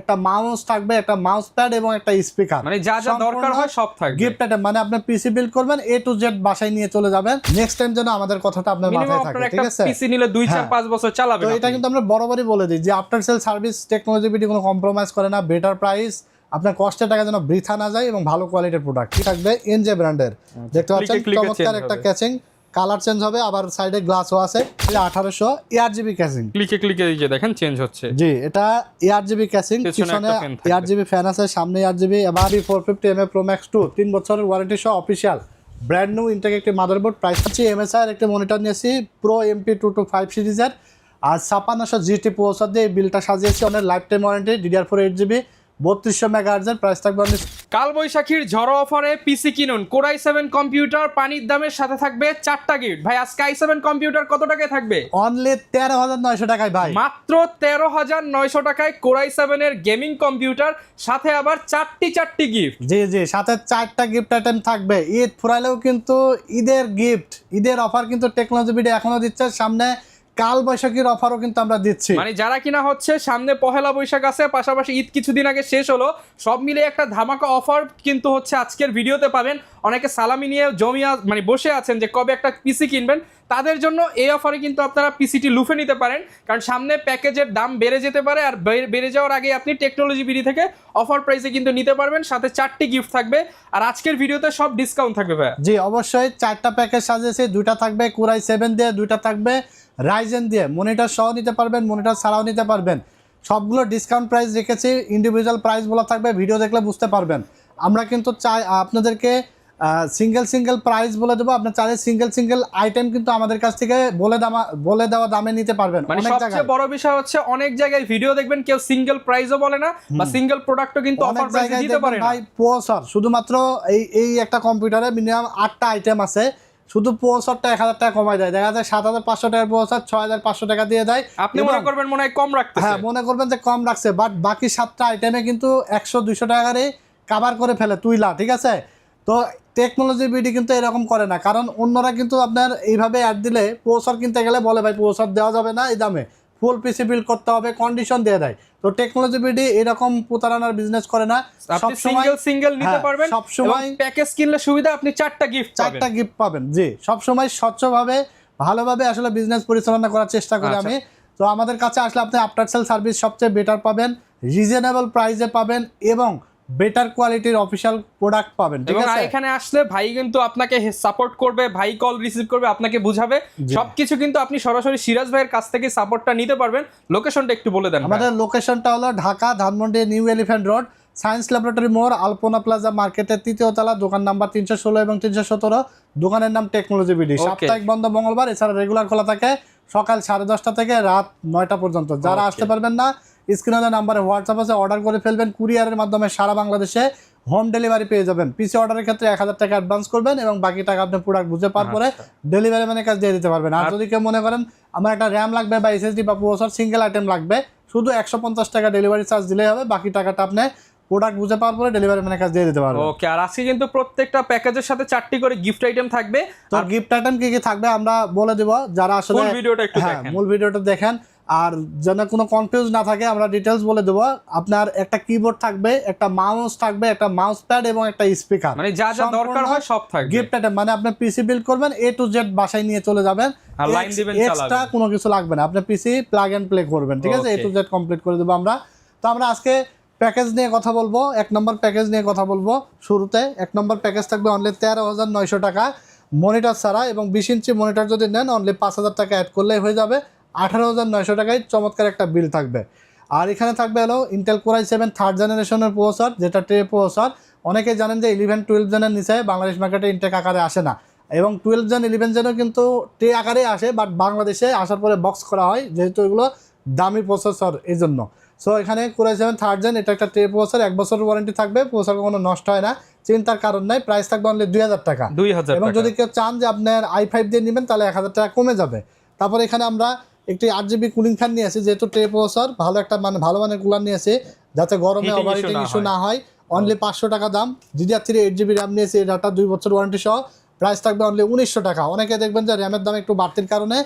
একটা মাউস থাকবে, একটা মাউস প্যাড এবং একটা স্পিকার, মানে যা যা দরকার হয় সব থাকবে। গিফট আইটেম মানে আপনি পিসি বিল্ড করবেন, এ টু জেড বাসায় নিয়ে চলে যাবেন। নেক্সট টাইম যেন আমাদের কথাটা আপনার মাথায় থাকে, ঠিক আছে? পিসি নিলে 2-4-5 বছর চালাবেন। তো এটা কিন্তু আমরা বরাবরই বলে দিই যে after sale service technology BD কোনো কম্প্রোমাইজ করে না, বেটার প্রাইস, আপনার কষ্টের টাকা যেন বৃথা না যায় এবং ভালো কোয়ালিটির প্রোডাক্ট থাকবে। এনজে ব্র্যান্ডের দেখতে পাচ্ছেন চমৎকার একটা ক্যাচিং, কালার চেঞ্জ হবে, আবার সাইডে গ্লাসও আছে। 1800 ARGB ক্যাচিং, ক্লিকে ক্লিকে এই যে দেখেন চেঞ্জ হচ্ছে। জি, এটা ARGB ক্যাচিং, পিছনে ARGB ফ্যান আছে, সামনে ARGB, এবার 450 mAh Pro Max 2 3 বছরের ওয়ারেন্টি সহ অফিশিয়াল ব্র্যান্ড নিউ ইনটেক একটি মাদারবোর্ড। প্রাইস হচ্ছে MSI এর একটি মনিটর নিয়েছি Pro MP225 সিরিজের, আর 5600 GT প্রসেসর দিয়ে বিলটা সাজিয়েছি। অনেক lifetime warranty, DDR4 8GB 3200 মেগাহার্টজের। প্রাইস থাকবে কাল বৈশাখীর ঝড়ো অফারে পিসি কিনুন Core i7 কম্পিউটার, পানির দামের সাথে থাকবে 4টা গিফট। ভাই আজকে i7 কম্পিউটার কত টাকায় থাকবে? অনলি 13900 টাকায় ভাই, মাত্র 13900 টাকায় Core i7 এর গেমিং কম্পিউটার, সাথে আবার 4টি গিফট। জি জি, সাথে 4টা গিফট আইটেম থাকবে। ঈদ ফুরাইলেও কিন্তু ঈদের গিফট, ঈদের অফার কিন্তু টেকনোলজি বিডি এখনো দিচ্ছে। সামনে কাল বৈশাখীর অফারও কিন্তু আমরা দিচ্ছি। মানে যারা কিনা হচ্ছে সামনে পহেলা বৈশাখ আছে, পাশাপাশি ঈদ কিছুদিন আগে শেষ হলো, সব মিলে একটা ধামাকা অফার কিন্তু হচ্ছে আজকের ভিডিওতে পাবেন। অনেকে সালামি নিয়ে জমিয়া মানে বসে আছেন যে কবে একটা পিসি কিনবেন, তাদের জন্য এই অফারে কিন্তু আপনারা পিসিটি লুফে নিতে পারেন, কারণ সামনে প্যাকেজের দাম বেড়ে যেতে পারে, আর বেড়ে যাওয়ার আগে আপনি টেকনোলজি বিডি থেকে অফার প্রাইসে কিন্তু নিতে পারবেন। সাথে 4টি গিফট থাকবে, আর আজকের ভিডিওতে সব ডিসকাউন্ট থাকবে ভাই। জি অবশ্যই, 4টা প্যাকেজ সাজিয়েছি, 2টা থাকবে Core i7 দিয়ে, 2টা থাকবে রাইজেন দিয়ে। মনিটর সহ নিতে পারবেন, মনিটর ছাড়াও নিতে পারবেন। সবগুলো ডিসকাউন্ট প্রাইস রেখেছি, ইন্ডিভিজুয়াল প্রাইস বলা থাকবে, ভিডিও দেখলে বুঝতে পারবেন। আমরা কিন্তু চাই আপনাদেরকে সিঙ্গেল প্রাইস বলে দেবো, আপনার চাইলে সিঙ্গেল আইটেম কিন্তু আমাদের কাছ থেকে বলে দেওয়া দামে নিতে পারবেন। মানে সবচেয়ে বড় বিষয় হচ্ছে অনেক জায়গায় ভিডিও দেখবেন কেউ সিঙ্গেল প্রাইসও বলে না, বা সিঙ্গেল প্রোডাক্টও কিন্তু অফার প্রাইসে দিতে পারে না ভাই। প্রসেসর শুধুমাত্র এই একটা কম্পিউটারে মিনিমাম 8টা আইটেম আছে, শুধু প্রসেসরটা 1000 টাকা কমায় দেয়। দেখা যায় 7500 টাকার প্রসেসর 6500 টাকা দিয়ে দেয়। আপনি মনে করবেন মনে হয় কম রাখতেছে, হ্যাঁ মনে করবেন যে কম রাখছে, বাট বাকি 7টা আইটেমে কিন্তু 100-200 টাকারে কভার করে ফেলে তুইলা, ঠিক আছে? তো টেকনোলজি বিডি কিন্তু এরকম করে না, কারণ অন্যরা কিন্তু আপনার এইভাবে অ্যাড দিলে প্রসেসর কিনতে গেলে বলে ভাই প্রসেসর দেওয়া যাবে না এই দামে, ফুল পিসি বিল্ড করতে হবে, কন্ডিশন দিয়ে দেয়। তো টেকনোলজি বিডি এরকম প্রতারণার বিজনেস করে না, সব সিঙ্গেল নিতে পারবেন। সব সময় প্যাকেজ কিনলে সুবিধা, আপনি 4টা গিফট পাবেন। জি, সব সময় স্বচ্ছভাবে ভালোভাবে আসলে বিজনেস পরিচালনা করার চেষ্টা করি আমি। তো আমাদের কাছে আসলে আপনি আফটার সেল সার্ভিস সবচেয়ে বেটার পাবেন, রিজনেবল প্রাইসে পাবেন এবং বেটার কোয়ালিটির অফিশিয়াল প্রোডাক্ট পাবেন, ঠিক আছে? এখানে আসলে ভাই কিন্তু আপনাকে সাপোর্ট করবে, ভাই কল রিসিভ করবে, আপনাকে বুঝাবে সবকিছু, কিন্তু আপনি সরাসরি সিরাজ ভাইয়ের কাছ থেকে সাপোর্টটা নিতে পারবেন। লোকেশনটা একটু বলে দেন। আমাদের লোকেশনটা হলো Dhaka Dhanmondi new elephant road, science laboratory মোড়, আলপনা প্লাজা মার্কেটের 3য় তলা, দোকান নাম্বার 316 এবং 317। দোকানের নাম টেকনোলজি বিডি। সাপ্তাহিক বন্ধ মঙ্গলবার, এছাড়া রেগুলার খোলা থাকে সকাল 10:30 থেকে রাত 9টা পর্যন্ত। যারা আসতে পারবেন না, স্ক্রিনে নাম্বারে হোয়াটসঅ্যাপ আছে, অর্ডার করে ফেলবেন। কুরিয়ারের মাধ্যমে সারা বাংলাদেশে হোম ডেলিভারি পেয়ে যাবেন। পিসি অর্ডারের ক্ষেত্রে 1000 টাকা অ্যাডভান্স করবেন এবং বাকি টাকা আপনি প্রোডাক্ট বুঝে পাওয়ার পরে ডেলিভারি ম্যানের কাছে দিয়ে দিতে পারবেন। আর যদি কেউ মনে করেন আমার একটা র্যাম লাগবে বা এসএসডি বা প্রসেসর সিঙ্গেল আইটেম লাগবে, শুধু 150 টাকা ডেলিভারি চার্জ দিলেই হবে, বাকি টাকাটা আপনি প্রোডাক্ট বুঝে পাওয়ার পরে ডেলিভারি ম্যানের কাছে দিয়ে দিতে পারবেন। ওকে, আর আজকে কিন্তু প্রত্যেকটা প্যাকেজের সাথে 4টি করে গিফট আইটেম থাকবে। তো গিফট আইটেম কি কি থাকবে আমরা বলে দেব, যারা আসলে ফুল ভিডিওটা একটু দেখেন। মূল ভিডিওটা দেখেন, আর যেন কোনো কনফিউজ না থাকে আমরা ডিটেইলস বলে দেব। আপনার একটা কিবোর্ড থাকবে, একটা মাউস থাকবে, একটা মাউস প্যাড এবং একটা স্পিকার, মানে যা যা দরকার হয় সব থাকবে। গিফট আইটেম মানে আপনি পিসি বিল্ড করবেন, এ টু জেড বাসায় নিয়ে চলে যাবেন, আর লাইন দিবেন, এক্সট্রা কোনো কিছু লাগবে না, আপনি পিসি প্লাগ এন্ড প্লে করবেন, ঠিক আছে? এ টু জেড কমপ্লিট করে দেব আমরা। তো আমরা আজকে প্যাকেজ নিয়ে কথা বলবো, 1 নম্বর প্যাকেজ নিয়ে কথা বলবো। শুরুতে 1 নম্বর প্যাকেজ থাকবে অনলি 13900 টাকা মনিটর ছাড়া, এবং 20 ইঞ্চি মনিটর যদি নেন অনলি 5000 টাকা অ্যাড করলেই হয়ে যাবে। 18900 টাকায় চমৎকার একটা বিল থাকবে। আর এখানে থাকবে হলো ইন্টেল Core i7 3rd জেনারেশনের প্রসেসর, যেটা ট্রে প্রসেসর। অনেকে জানেন যে 11-12 জেনের নিচে বাংলাদেশ মার্কেটে ইনটেক আকারে আসে না, এবং 12 জেন 11 জেনও কিন্তু ট্রে আকারে আসে, বাট বাংলাদেশে আসার পরে বক্স করা হয়, যেহেতু এগুলো দামি প্রসেসর এই জন্য। সো এখানে Core i7 3rd জেন, এটা একটা ট্রে প্রসেসর, 1 বছরের ওয়ারেন্টি থাকবে, প্রসেসর কোনো নষ্ট হয় না, চিন্তার কারণ নাই। প্রাইস থাকবে অনলি 2000 টাকা। এবং যদি কেউ চান যে আপনার i5 দিয়ে নেবেন তাহলে 1000 টাকা কমে যাবে। তারপর এখানে আমরা একটি 8GB কুলিং ফ্যান নিয়ে আসি, যেহেতু ট্রে প্রসেসর, ভালো একটা ভালো মানের কুলার নিয়ে আসি যাতে গরমে ওভারহিটিং ইস্যু না হয়। অনলি 500 টাকা দাম। DDR3 8GB র্যাম নিয়েছি, ডাটা 2 বছর ওয়ারেন্টি সহ। প্রাইস থাকবে অনলি 1900 টাকা। অনেকে দেখবেন যে র্যামের দাম একটু বাড়তির কারণে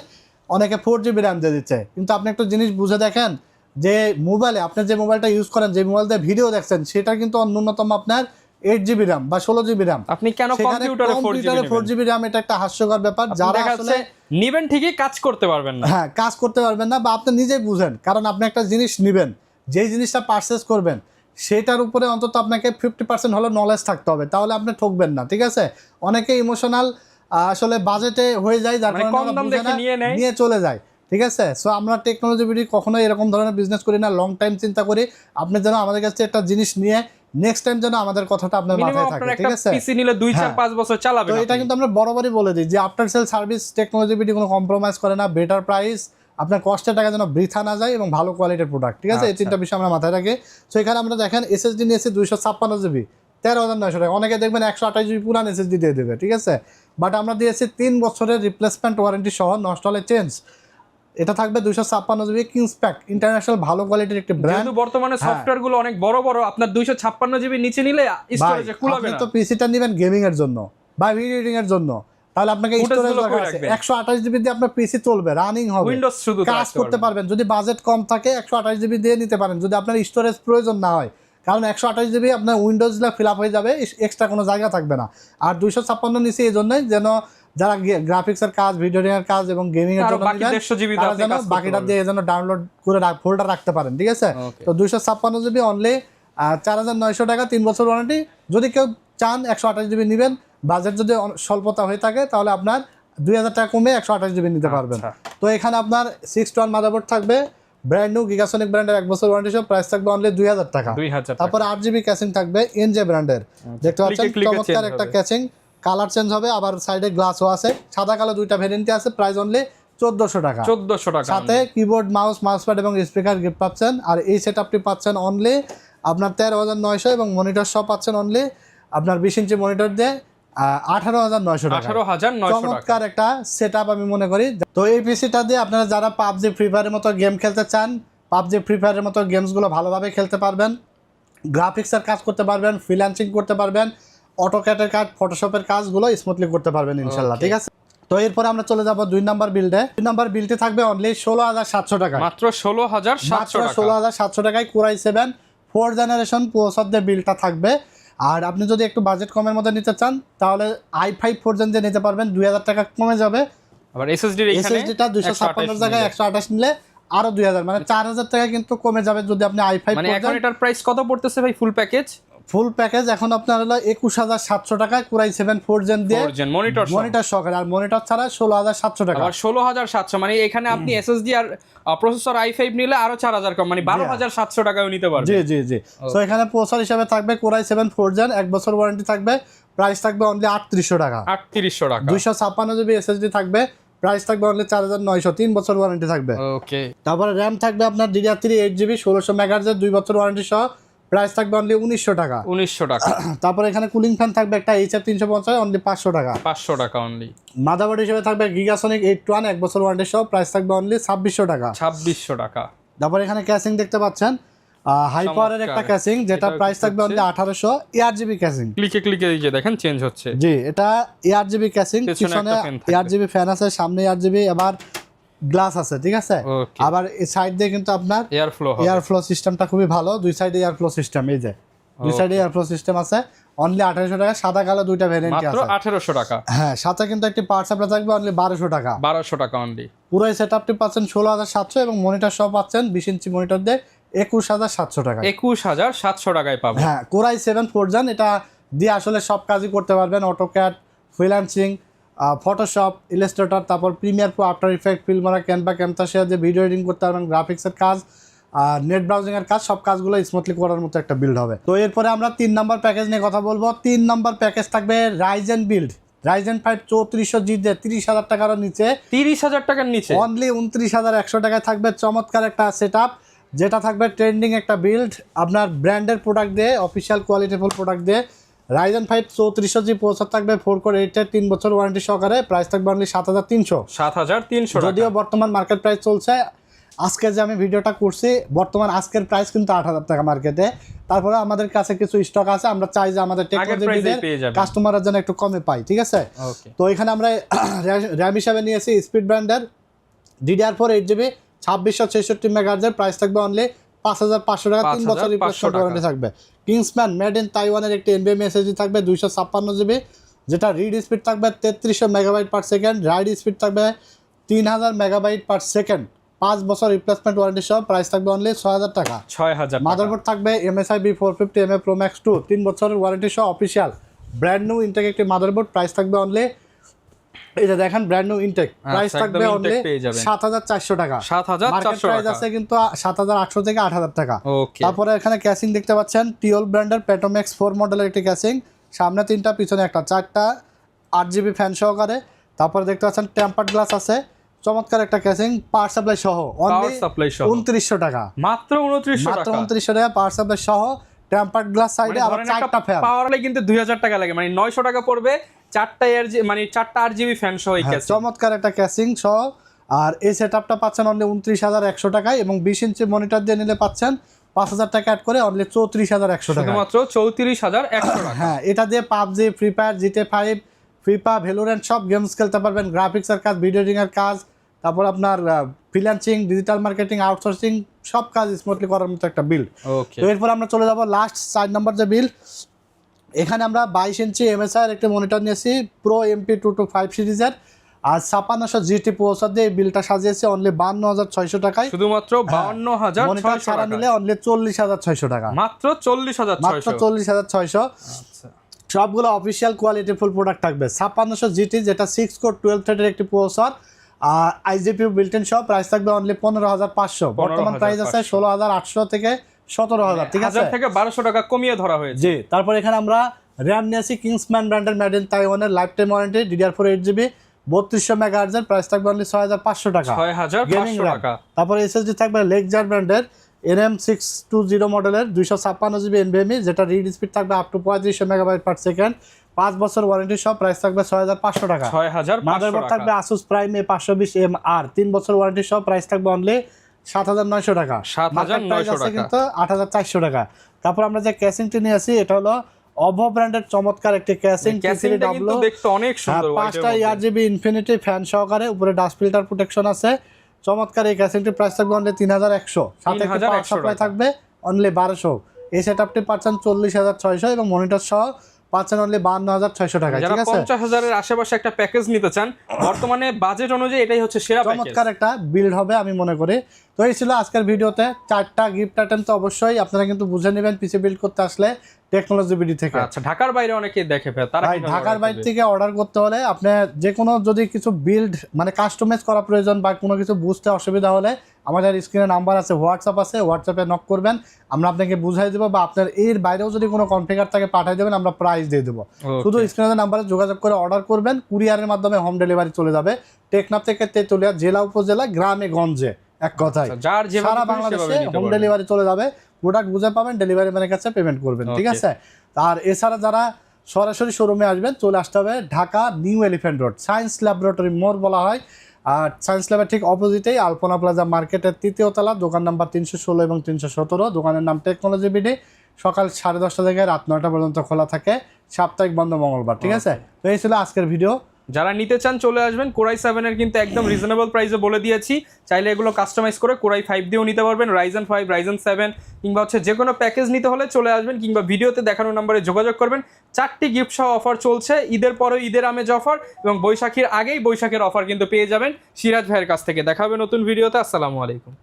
অনেকে 4GB র্যাম দিয়ে দিচ্ছে, কিন্তু আপনি একটু জিনিস বুঝে দেখেন যে মোবাইলে আপনি যে মোবাইলটা ইউজ করেন, যে মোবাইল দিয়ে ভিডিও দেখছেন, সেটা কিন্তু ন্যূনতম আপনার 8GB RAM বা 16GB RAM। আপনি কেন কম্পিউটারে 4GB RAM? এটা একটা হাস্যকর ব্যাপার। যারা আসলে নিবেন ঠিকই, কাজ করতে পারবেন না। হ্যাঁ, কাজ করতে পারবেন না, বা আপনি নিজেই বুঝেন, কারণ আপনি একটা জিনিস নেবেন, যেই জিনিসটা পারচেজ করবেন সেটার উপরে অন্তত আপনাকে 50% হলো নলেজ থাকতে হবে, তাহলে আপনি ঠকবেন না, ঠিক আছে? অনেকে ইমোশনাল আসলে বাজেটে হয়ে যায়, যার কারণে কম দাম দেখে নিয়ে চলে যায়, ঠিক আছে? সো আমরা টেকনোলজি বিডি কখনোই এরকম ধরনের বিজনেস করি না, লং টাইম চিন্তা করি। আপনি যেন আমাদের কাছে একটা জিনিস নিয়ে নেক্সট টাইম যেন আমাদের কথাটা আপনার মাথায় থাকে, ঠিক আছে? পিসি নিলে 2-4-5 বছর চালাবেন। তো এটা কিন্তু আমরা বরাবরই বলে দিই যে after sale service technology BD কোনো কম্প্রোমাইজ করে না। বেটার প্রাইস, আপনার কষ্টের টাকা যেন বৃথা না যায়, এবং ভালো কোয়ালিটির প্রোডাক্ট, ঠিক আছে? এই তিনটা বিষয় আমরা মাথায় রাখি। তো এখানে আমরা দেখেন এসএসডি নিয়েছি 256GB, 13,900 টাকা। অনেকে দেখবেন 128GB পুরান এসএসডি দিয়ে দেবে, ঠিক আছে? বাট আমরা দিয়েছি 3 বছরের রিপ্লেসমেন্ট ওয়ারেন্টি সহ, নষ্ট হলে চেঞ্জ। এটা থাকবে 256GB কিংসপ্যাক, ইন্টারন্যাশনাল ভালো কোয়ালিটির একটি ব্র্যান্ড। কিন্তু বর্তমানে সফটওয়্যার গুলো অনেক বড় বড়, আপনার 256GB নিচে নিলে স্টোরেজে কুলাবে না। আপনি তো পিসিটা নেবেন গেমিং এর জন্য বা ভিডিও এডিটিং এর জন্য, তাহলে আপনাকে স্টোরেজ দরকার আছে। 128GB দিয়ে আপনার পিসি চলবে, রানিং হবে, উইন্ডোজ শুধু কাজ করতে পারবেন। যদি বাজেট কম থাকে 128GB দিয়ে নিতে পারেন, যদি আপনার স্টোরেজ প্রয়োজন না হয়, কারণ 128GB আপনার উইন্ডোজ ফিল আপ হয়ে যাবে, এক্সট্রা কোনো জায়গা থাকবে না। আর 256 নিচে এই জন্যই যেন যারা গ্রাফিক্সের কাজ, ভিডিও এডিটিং এর কাজ এবং গেমিং এর জন্য বাকিটা দিয়ে যেন ডাউনলোড করে ফোল্ডার রাখতে পারেন, ঠিক আছে? তো 256GB অনলি 4,900 টাকা, 3 বছর ওয়ারেন্টি। যদি কেউ চান 128GB নেবেন, বাজেট যদি স্বল্পতা হয়ে থাকে, তাহলে আপনার 2,000 টাকা কমে 128GB নিতে পারবেন। তো এখানে আপনার 6-to-1 মাদারবোর্ড থাকবে, ব্র্যান্ড নিউ গিগাসনিক ব্র্যান্ডের 1 বছর ওয়ারেন্টি সহ, প্রাইস থাকবে অনলি 2,000 টাকা। তারপর 8GB ক্যাচিং থাকবে, এনজে ব্র্যান্ডের, দেখতে পাচ্ছেন চমৎকার একটা ক্যাচিং, কালার চেঞ্জ হবে, আবার সাইডে গ্লাসও আছে, সাদা কালো দুইটা ভেরিয়েন্টে আছে, প্রাইস অনলি 1400 টাকা। 1400 টাকা, সাথে কিবোর্ড, মাউস প্যাড এবং স্পিকার গিফট পাচ্ছেন। আর এই সেটআপটি পাচ্ছেন অনলি আপনার 13,900, এবং মনিটর সহ পাচ্ছেন অনলি আপনার 20 ইঞ্চি মনিটর দিয়ে 18,900 টাকা। 18,900 টাকা, চমৎকার একটা সেটআপ আমি মনে করি। তো এই পিসিটা দিয়ে আপনারা যারা পাবজি, ফ্রি ফায়ারের মতো গেম খেলতে চান, পাবজি, ফ্রি ফায়ারের মতো গেমসগুলো ভালোভাবে খেলতে পারবেন, গ্রাফিক্সের কাজ করতে পারবেন, ফ্রিল্যান্সিং করতে পারবেন, অটোক্যাটের কাজ, ফটোশপের কাজগুলো স্মুথলি করতে পারবেন ইনশাল্লাহ, ঠিক আছে? তো এরপরে আমরা চলে যাব 2 নাম্বার বিল্ডে। 2 নাম্বার বিল্ডে থাকবে অনলি 16,700 টাকা, মাত্র 16,700 টাকা। 16,700 টাকায় Core i7 4th generation processor বিল্ডটা থাকবে। আর আপনি যদি একটু বাজেট কমের মধ্যে নিতে চান, তাহলে i5 4th জেন দিয়ে নিতে পারবেন, 2,000 টাকা কমে যাবে। আবার এসএসডিটা 256 জায়গায় 128 নিলে আরো 2,000, মানে 4,000 টাকা কিন্তু কমে যাবে যদি আপনি i5। মানে এখন এটার প্রাইস কত পড়তেছে ভাই ফুল প্যাকেজ? ফুল প্যাকেজ এখন আপনার হলো 21,700 টাকায় Core i7 4th জেন দিয়ে, মনিটর সহকারে, আর মনিটর ছাড়া 16,700 টাকা। আর 16,700 মানে এখানে আপনি এসএসডি আর প্রসেসর i5 নিলে আরো 4,000 কম, মানে 12,700 টাকায় নিতে পারবেন। জি। সো এখানে প্রসেসর হিসেবে থাকবে Core i7 4th জেন, 1 বছর ওয়ারেন্টি থাকবে, প্রাইস থাকবে অনলি 3,800 টাকা। 3,800 টাকা। 256GB এসএসডি থাকবে, প্রাইস থাকবে অনলি 4,900, 3 বছর ওয়ারেন্টি থাকবে। ওকে। তারপরে RAM থাকবে আপনার DDR3 8GB 1600 MHz, 2 বছর ওয়ারেন্টি সহ, প্রাইস থাকবে অনলি 1,900 টাকা। 1,900 টাকা। তারপরে এখানে কুলিং ফ্যান থাকবে একটা HR350, অনলি 500 টাকা। 500 টাকা অনলি। মাদারবোর্ড হিসেবে থাকবে গিগাসনিক 8-to-1 1 বছর ওয়ারেন্টি সহ, প্রাইস থাকবে অনলি 2,600 টাকা। 2,600 টাকা। তারপরে এখানে ক্যাসিং দেখতে পাচ্ছেন, হাই পাওয়ারের একটা ক্যাসিং, যেটা প্রাইস থাকবে অনলি 1,800, 8GB ক্যাসিং। ক্লিকে এই যে দেখেন চেঞ্জ হচ্ছে। জি, এটা 8GB ক্যাসিং, পিছনে 8GB ফ্যান আছে, সামনে 8GB, আবার গ্লাস আছে, ঠিক আছে? আবার এই সাইড দিয়ে কিন্তু আপনার এয়ারফ্লো সিস্টেমটা খুবই ভালো, দুই সাইডে এয়ারফ্লো সিস্টেম, এই যে দুই সাইডে এয়ারফ্লো সিস্টেম আছে, অনলি 1,800 টাকা। সাদা কালো দুইটা ভেরিয়েন্ট আছে, মাত্র 1,800 টাকা। হ্যাঁ, সাথে কিন্তু একটি পাওয়ার সাপ্লাই থাকবে, অনলি 1,200 টাকা। 1,200 টাকা অনলি। পুরো সেটআপটি পাচ্ছেন 16,700, এবং মনিটর সহ পাচ্ছেন 20 ইঞ্চি মনিটর দিয়ে 21,700 টাকা। 21,700 টাকায় পাবেন। হ্যাঁ, Core i7 4th জেন, এটা দিয়ে আসলে সব কাজই করতে পারবেন, অটোক্যাড, ফ্রিল্যান্সিং, ফটোশপ, ইলাস্ট্রেটর, তারপর Premiere Pro, after effect, ফিল্মরা, Canva, ক্যামতাসিয়া যে ভিডিও এডিটিং করতে পারবেন, গ্রাফিক্সের কাজ, নেট ব্রাউজিং এর কাজ, সব কাজগুলো স্মুথলি করার মতো একটা বিল্ড হবে। তো এরপরে আমরা 3 নাম্বার প্যাকেজ নিয়ে কথা বলবো। 3 নাম্বার প্যাকেজ থাকবে রাইজেন বিল্ড, Ryzen 5 3400G দিয়ে 30,000 টাকার নিচে, 30,000 টাকার নিচে অনলি 29,100 টাকায় থাকবে চমৎকার একটা সেটআপ, যেটা থাকবে ট্রেন্ডিং একটা বিল্ড, আপনার ব্র্যান্ডের প্রোডাক্ট দিয়ে, অফিসিয়াল কোয়ালিটিফুল প্রোডাক্ট দিয়ে। Ryzen 5 3400G প্রসেসর থাকবে, 4 কোর 8 এর 3 বছর ওয়ারেন্টি সহকারে, প্রাইস থাকবে অনলি 7,300 টাকা। যদিও বর্তমান মার্কেট প্রাইস চলছে, আজকে যে আমি ভিডিওটা করছি বর্তমান আজকের প্রাইস কিন্তু 8,000 টাকা মার্কেটে। তারপরে আমাদের কাছে কিছু স্টক আছে, আমরা চাই যে আমাদের টেকনোলজির কাস্টমাররা যেন একটু কমে পাই, ঠিক আছে? তো এখানে আমরা র্যাম হিসাবে নিয়েছি স্পিড ব্র্যান্ডের DDR4 8GB 2666 মেগাহার্জের, প্রাইস থাকবে অনলি 5500 টাকা, 3 বছর রিপ্লেসমেন্ট ওয়ারেন্টি থাকবে। কিংসম্যান মেড ইন তাইওয়ানের একটি NVMe SSD থাকবে 256 জিবি, যেটা রিড স্পিড থাকবে 3300 megabyte per second, ride speed থাকবে 3000 মেগাবাইট পার সেকেন্ড, 5 বছর রিপ্লেসমেন্ট ওয়ারেন্টি সহ, প্রাইস থাকবে অনলি 6000 টাকা। 6000 মাদারবোর্ড থাকবে MSI B450 MA Pro Max 2, 3 বছরের ওয়ারেন্টি সহ অফিসিয়াল ব্র্যান্ড নিউ ইনটেক একটি মাদারবোর্ড, প্রাইস থাকবে অনলি, এই যে দেখেন ব্র্যান্ড নিউ ইনটেক, প্রাইস থাকবে অনলি 7400 টাকা। 7400 প্রাইস টাকা আছে কিন্তু 7800 থেকে 8000 টাকা। ওকে, তারপরে এখানে ক্যাসিং দেখতে পাচ্ছেন টিওল ব্র্যান্ডের পেটোম্যাক্স 4 মডেলের একটি ক্যাসিং, সামনে 3টা পিছনে একটা, 4টা 8GB ফ্যান সহকারে। তারপরে দেখতে পাচ্ছেন টেম্পার্ড গ্লাস আছে, চমৎকার একটা ক্যাসিং, পাওয়ার সাপ্লাই সহ অনলি 2900 টাকা, মাত্র 2900 টাকা, 2900 টাকা পাওয়ার সাপ্লাই সহ, টেম্পার্ড গ্লাস সাইডে আবার 4টা ফ্যান। পাওয়ার হলে কিন্তু 2000 টাকা লাগে, মানে 900 টাকা পড়বে 4টা মানে 4টা 8GB ফ্যান সহ এই ক্যাসিং। চমৎকার একটা ক্যাসিং সহ। আর এই সেটআপটা পাচ্ছেন অনলি 29100 টাকায়, এবং 20 ইঞ্চি মনিটর দিয়ে নিলে পাচ্ছেন 5000 টাকা অ্যাড করে অনলি 34100 টাকা, শুধুমাত্র 34100 টাকা। হ্যাঁ, এটা দিয়ে PUBG, free fire, GTA 5, FIFA, Valorant সব গেমস খেলতে পারবেন, গ্রাফিক্সের কাজ, ভিডিও এডিটিং এর কাজ, তারপর আপনার ফ্রিল্যান্সিং, ডিজিটাল মার্কেটিং, আউটসোর্সিং সব কাজ স্মুথলি করার মতো একটা বিল্ড। ওকে, তো এরপর আমরা চলে যাব লাস্ট 4 নম্বর যে বিল্ড। এখানে আমরা 22 ইঞ্চি MSI এর একটা মনিটর নিয়েছি প্রো MP225 সিরিজের, আর 5600 GT প্রসেসর দিয়ে এই বিলটা সাজিয়েছি অনলি 52600 টাকায়, শুধুমাত্র 52600 মনিটর ছাড়া নিলে অনলি 40600 টাকা, মাত্র 40600, মাত্র 40600। আচ্ছা, সবগুলো অফিসিয়াল কোয়ালিটি ফুল প্রোডাক্ট থাকবে। 5600 GT যেটা 6 কোর 12 থ্রেডের একটি প্রসেসর, আর IGPU বিল্ট-ইন সহ, প্রাইস থাকবে অনলি 15500, বর্তমান প্রাইস আছে 16800 থেকে 17000, ঠিক আছে, 1000 থেকে 1200 টাকা কমিয়ে ধরা হয়েছে। জি। তারপর এখানে আমরা র্যাম নিয়েছি কিংসম্যান ব্র্যান্ডের মেড ইন তাইওয়ানের lifetime warranty DDR4 8GB 3200 মেগাহার্জের, প্রাইস থাকবে অনলি 6500 টাকা, 6500 টাকা। তারপর SSD থাকবে লেকজার ব্র্যান্ডের NM620 মডেলের 256GB NVMe, যেটা রিড স্পিড থাকবে up to 3500 megabyte per second, 5 বছর ওয়ারেন্টি সহ, প্রাইস থাকবে 6500 টাকা। 6500 মাদারবোর্ড থাকবে Asus Prime A520MR, 3 বছর ওয়ারেন্টি সহ, প্রাইস থাকবে অনলি 7900 টাকা, 7900 আছে টাকা কিন্তু 8400 টাকা। তারপর আমরা যে ক্যাসিংটি নিয়ে আসি, এটা হলো অভো ব্র্যান্ডের চমৎকার একটি ক্যাসিং, ক্যাসিংটা কিন্তু দেখতে অনেক সুন্দর, 5টা ERGB ইনফিনিটি ফ্যান সহকারে, উপরে ডাস্ট ফিল্টার প্রোটেকশন আছে, চমৎকার এই ক্যাসিংটির প্রাইস থাকবে অনলি 3100, সাথে একটি পাওয়ার সাপ্লাই থাকবে অনলি 1200। এই সেটআপটি পাচ্ছেন 40600 এবং মনিটর সহ পাচ্ছেন অনলি 52600 টাকা, যারা ঠিক আছে। 50000 এর আশেপাশে একটা প্যাকেজ নিতে চান, বর্তমানে বাজেট অনুযায়ী এটাই হচ্ছে সেরা প্যাকেজ, চমৎকার একটা বিল্ড হবে আমি মনে করি। তো এই ছিল আজকের ভিডিওতে 4টা গিফট আইটেম, তো অবশ্যই আপনারা কিন্তু বুঝে নেবেন পিসি বিল্ড করতে আসলে টেকনোলজি বিডি থেকে। আচ্ছা, ঢাকার বাইরে অনেকেই দেখে ফেলে, তারা ভাই ঢাকার বাইরে থেকে অর্ডার করতে হলে আপনি যে কোনো যদি কিছু বিল্ড মানে কাস্টমাইজ করা প্রয়োজন বা কোনো কিছু বুঝতে অসুবিধা হলে আমাদের স্ক্রিনে নাম্বার আছে, হোয়াটসঅ্যাপ আছে, হোয়াটসঅ্যাপে নক করবেন, আমরা আপনাকে বুঝাই দেবো, বা আপনার এর বাইরেও যদি কোনো কনফিগার থাকে পাঠিয়ে দেবেন, আমরা প্রাইস দিয়ে দেবো। শুধু স্ক্রিনের নাম্বারে যোগাযোগ করে অর্ডার করবেন, কুরিয়ারের মাধ্যমে হোম ডেলিভারি চলে যাবে টেকনাফ থেকে তেতুলিয়া, জেলা উপজেলা, গ্রামে গঞ্জে, এক কথায় সারা বাংলাদেশে হোম ডেলিভারি চলে যাবে। প্রোডাক্ট বুঝে পাবেন, ডেলিভারি ম্যানের কাছে পেমেন্ট করবেন, ঠিক আছে। আর এছাড়া যারা সরাসরি শোরুমে আসবেন, চলে আসতে হবে Dhaka new elephant road, science laboratory মোড় বলা হয়, আর সায়েন্স ল্যাবের ঠিক অপোজিটেই আলপনা প্লাজা মার্কেটের 3য় তলা, দোকান নাম্বার 316 এবং 317, দোকানের নাম টেকনোলজি বিডি। সকাল 10:30 থেকে রাত 9টা পর্যন্ত খোলা থাকে, সাপ্তাহিক বন্ধ মঙ্গলবার, ঠিক আছে। তো এই ছিল আজকের ভিডিও। যারা নিতে চান চলে আসবেন, কোরাই 7 এর কিন্তু একদম রিজনেবল প্রাইসে বলে দিয়েছি, চাইলে এগুলো কাস্টমাইজ করে কোরাই 5 দিয়েও নিতে পারবেন, রাইজেন 5, রাইজেন 7 কিংবা হচ্ছে যে কোনো প্যাকেজ নিতে হলে চলে আসবেন, কিংবা ভিডিওতে দেখানো নম্বরে যোগাযোগ করবেন। 4টি গিফট সহ অফার চলছে, ঈদের পরে ঈদের আমেজ অফার, এবং বৈশাখীর আগেই বৈশাখের অফার কিন্তু পেয়ে যাবেন সিরাজ ভাইয়ের কাছ থেকে। দেখা হবে নতুন ভিডিওতে। আসসালামু আলাইকুম।